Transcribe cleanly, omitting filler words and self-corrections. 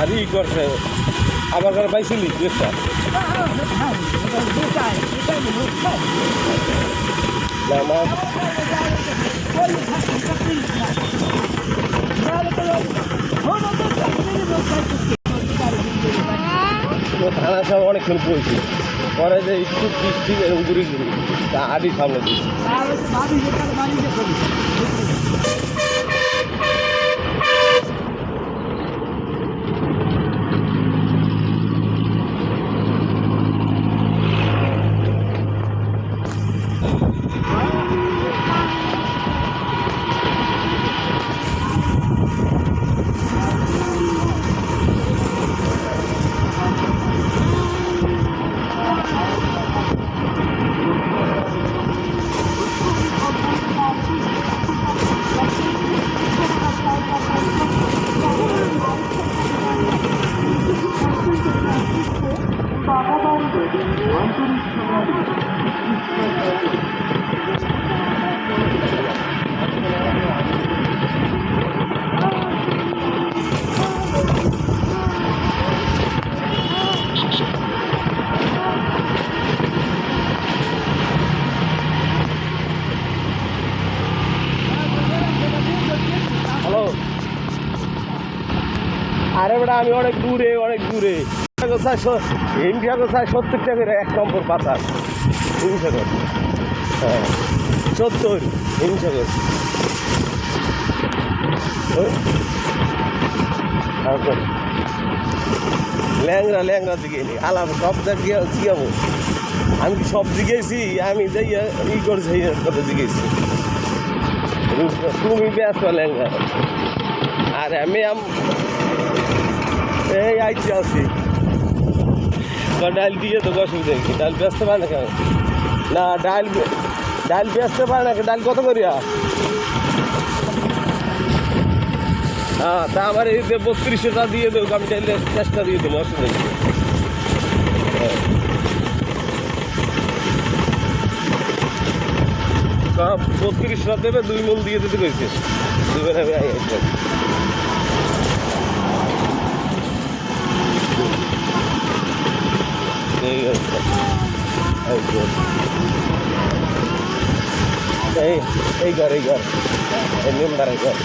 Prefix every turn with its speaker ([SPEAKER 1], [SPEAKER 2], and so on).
[SPEAKER 1] আর ই করছে আবার করে পাইছিলি একটা থানা সব অনেকক্ষণ পড়েছি পরে যে একটু বৃষ্টি ঘুরি ঘুরি তা আডি সামনে দিচ্ছি আরে বেটা আমি অনেক দূরে ইন্ডিয়া কোথায় 70 টাকা করে 1 নম্বর পাতা হিমসাগর হ্যাঁ 70 হিমসাগর ল্যাংরা দিকে নি আলাম সব জায়গায় জিগাবো আমি কি সব জিগেছি আমি যাই ই করছি কথা জিগেছি তুমি ব্যস্ত ল্যাংরা আর আমি এই আইছি আছি ডাল দিয়ে তো অসুবিধা কি ডাল ব্যস্ত পায় না কেন না ডাল ব্যস্ত পায় না ডাল কত করিয়া হ্যাঁ তা আমার এই 32টা দিয়ে দেবো আমি ডাইলের চেষ্টা দিয়ে দেবো অসুবিধা কি 32টা দেবে 2 মূল দিয়ে দিতে কইছে দুবার আমি এই ঘর এই মেম্বারের ঘর